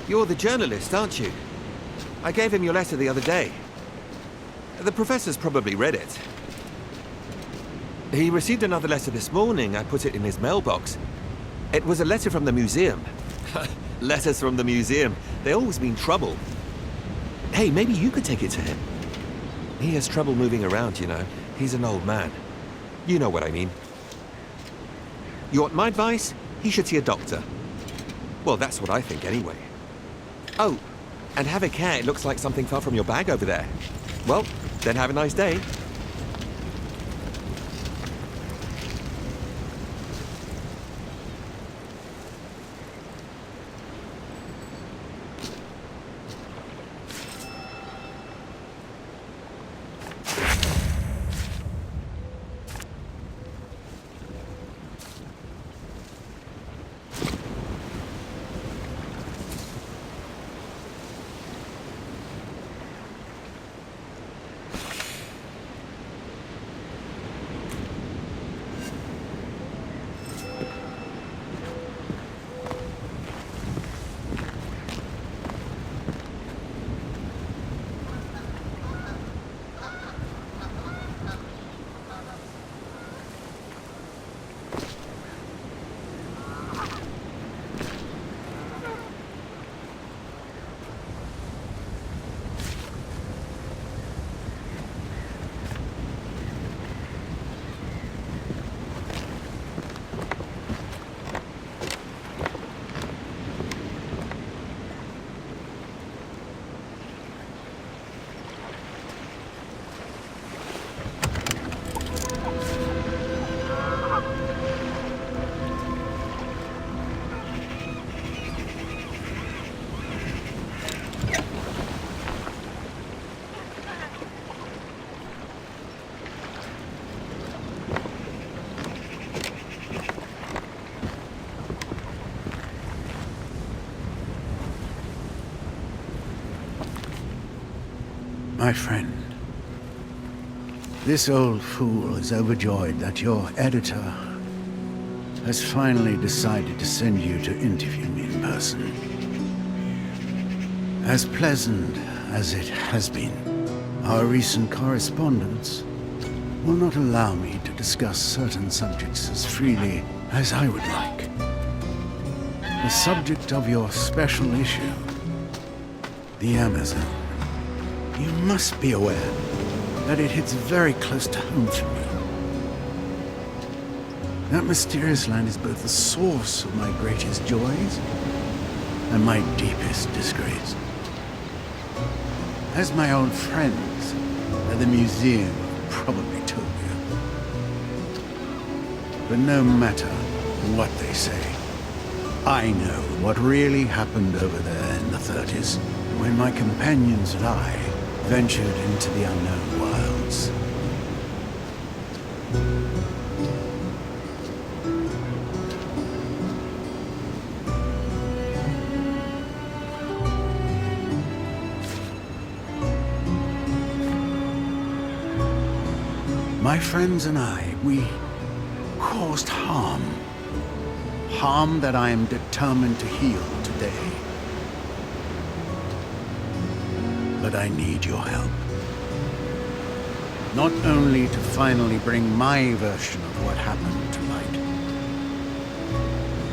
You're the journalist, aren't you? I gave him your letter the other day. The professor's probably read it. He received another letter this morning. I put it in his mailbox. It was a letter from the museum. Letters from the museum. They always mean trouble. Hey, maybe you could take it to him. He has trouble moving around, you know. He's an old man. You know what I mean. You want my advice? He should see a doctor. Well, that's what I think anyway. Oh, and have a care. It looks like something fell from your bag over there. Well, then have a nice day. My friend, this old fool is overjoyed that your editor has finally decided to send you to interview me in person. As pleasant as it has been, our recent correspondence will not allow me to discuss certain subjects as freely as I would like. The subject of your special issue, the Amerzone. You must be aware that it hits very close to home for me. That mysterious land is both the source of my greatest joys and my deepest disgrace. As my old friends at the museum probably told you. But no matter what they say, I know what really happened over there in the 30s when my companions and I ventured into the unknown wilds. My friends and I, we caused harm. Harm that I am determined to heal today. But I need your help. Not only to finally bring my version of what happened to light,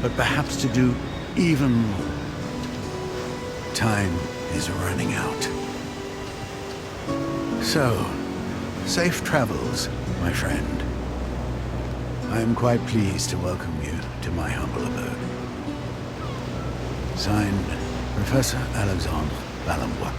but perhaps to do even more. Time is running out. So, safe travels, my friend. I am quite pleased to welcome you to my humble abode. Signed, Professor Alexandre Valenbois.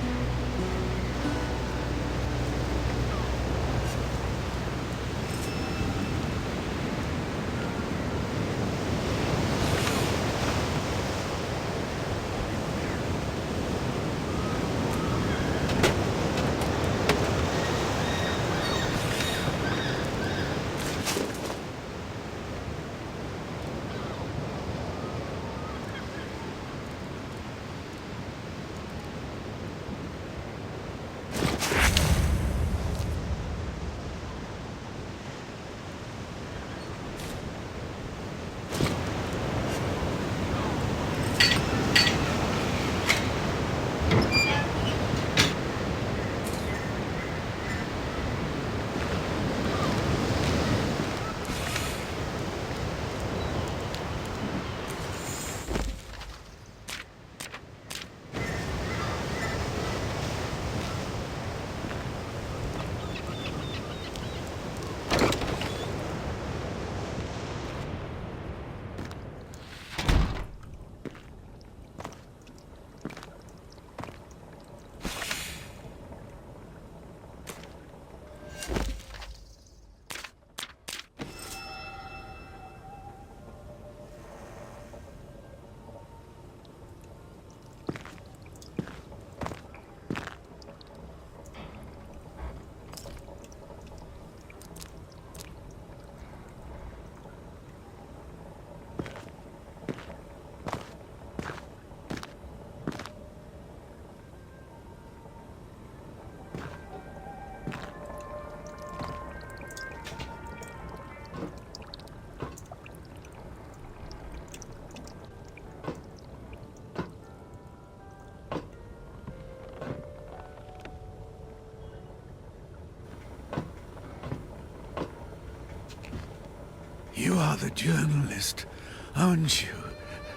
You are the journalist, aren't you?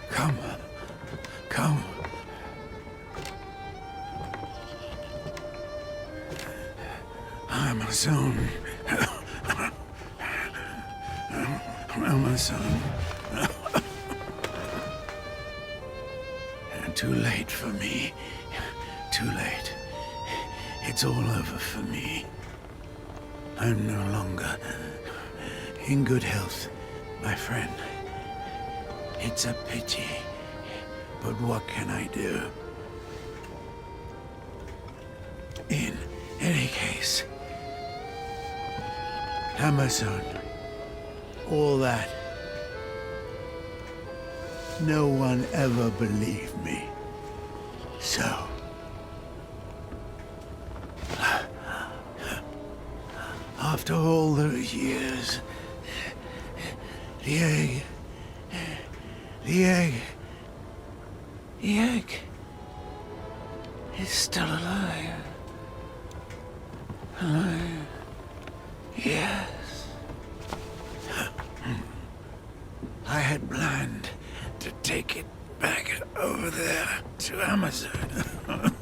Come. Come. Amerzone. Amerzone. Too late for me. Too late. It's all over for me. I'm no longer in good health, my friend. It's a pity, but what can I do? In any case, Amerzone, all that. No one ever believed me. So, after all those years, the egg is still alive. Alive. Yes. I had planned to take it back over there to Amerzone.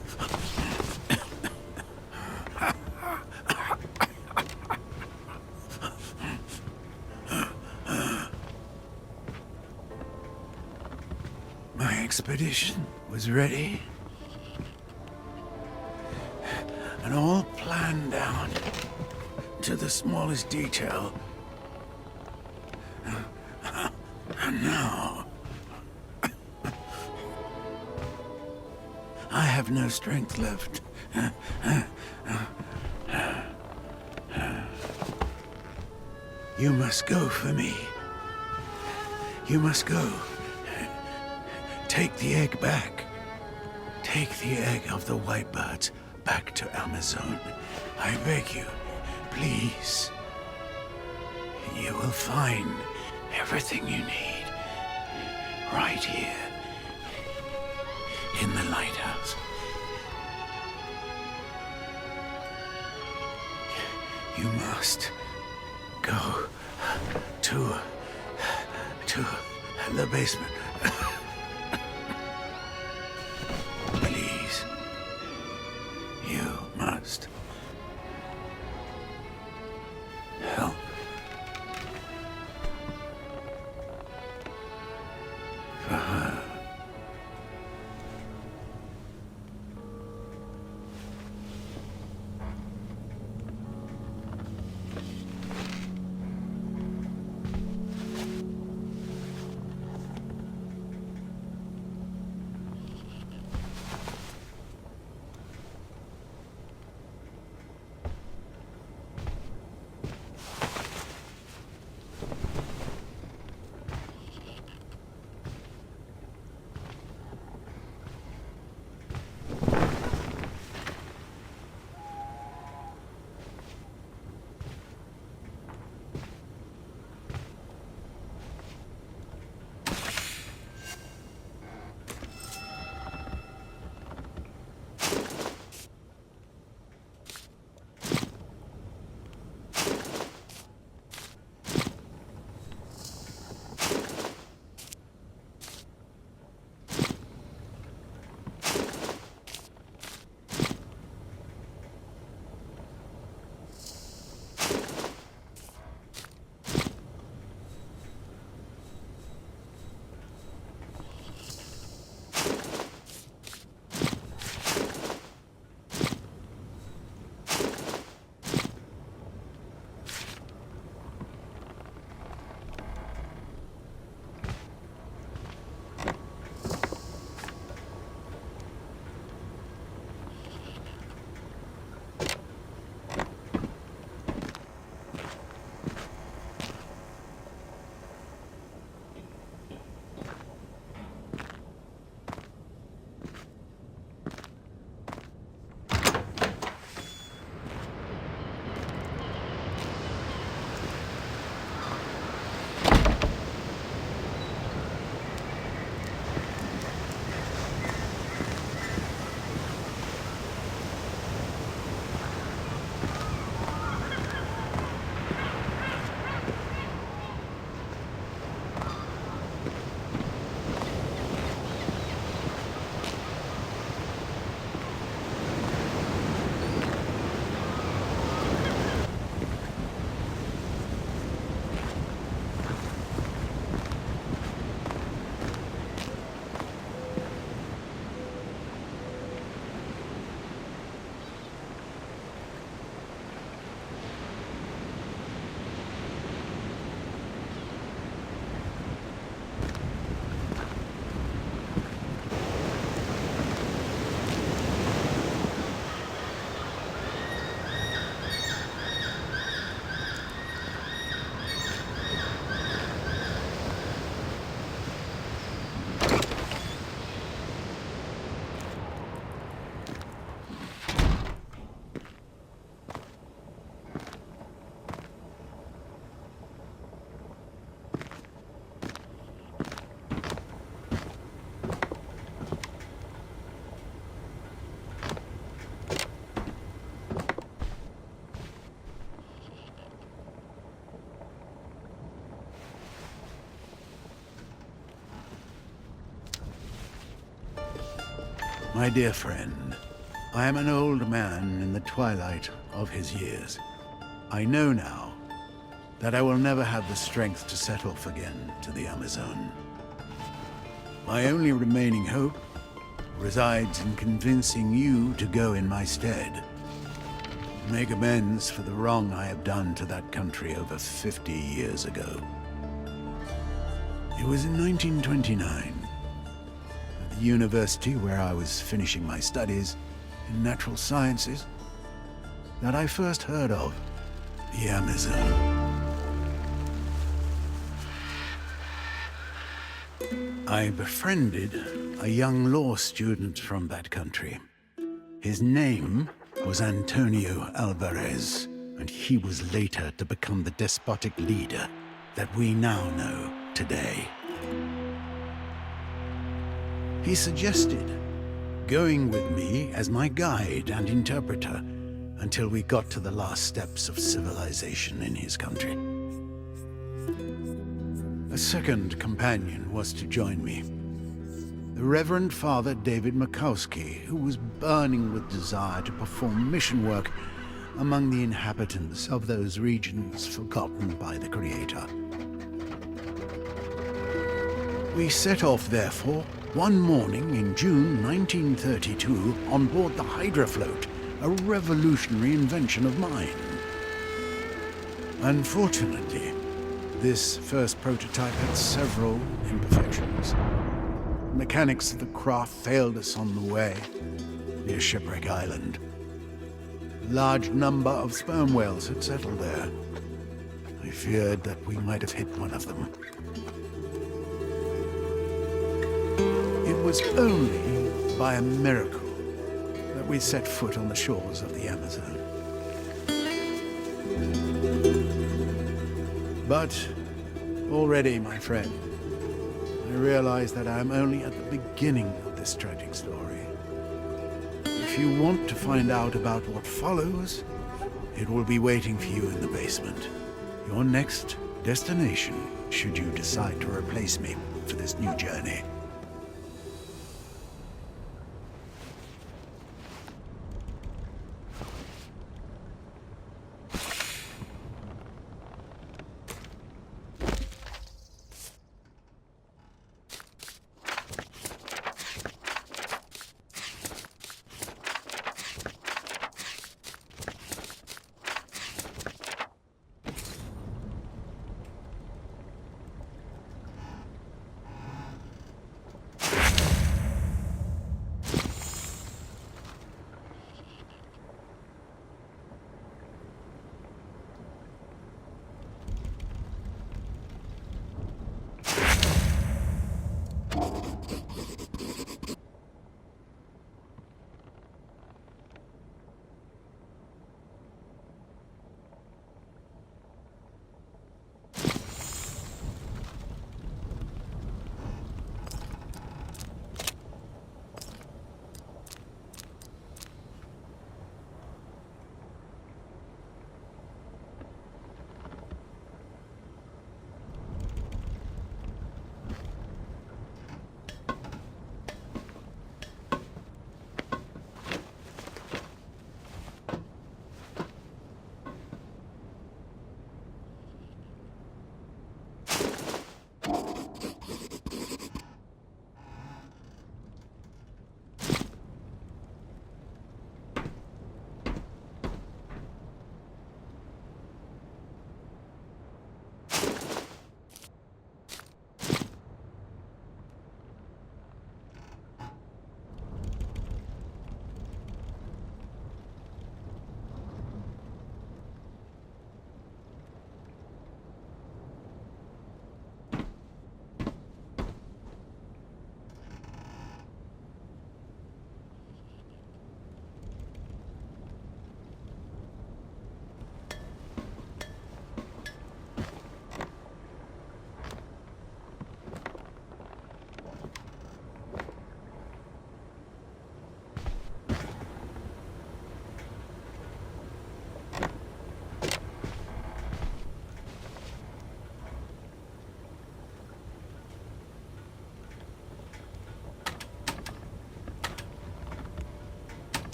My expedition was ready and all planned out to the smallest detail. And now I have no strength left. You must go for me. You must go. Take the egg back. Take the egg of the white birds back to Amerzone. I beg you, please. You will find everything you need right here in the lighthouse. You must go to the basement. Please. You must help. For her. My dear friend, I am an old man in the twilight of his years. I know now that I will never have the strength to set off again to the Amazone. My only remaining hope resides in convincing you to go in my stead. Make amends for the wrong I have done to that country over 50 years ago. It was in 1929, at the university where I was finishing my studies in natural sciences, that I first heard of the Amazone. I befriended a young law student from that country. His name was Antonio Alvarez, and he was later to become the despotic leader that we now know today. He suggested going with me as my guide and interpreter until we got to the last steps of civilization in his country. A second companion was to join me, the Reverend Father David Makowski, who was burning with desire to perform mission work among the inhabitants of those regions forgotten by the Creator. We set off, therefore, one morning in June 1932 on board the Hydra float, a revolutionary invention of mine. Unfortunately, this first prototype had several imperfections. The mechanics of the craft failed us on the way near Shipwreck Island. A large number of sperm whales had settled there. I feared that we might have hit one of them. It was only by a miracle that we set foot on the shores of the Amazon. But already, my friend, I realize that I am only at the beginning of this tragic story. If you want to find out about what follows, it will be waiting for you in the basement. Your next destination, should you decide to replace me for this new journey.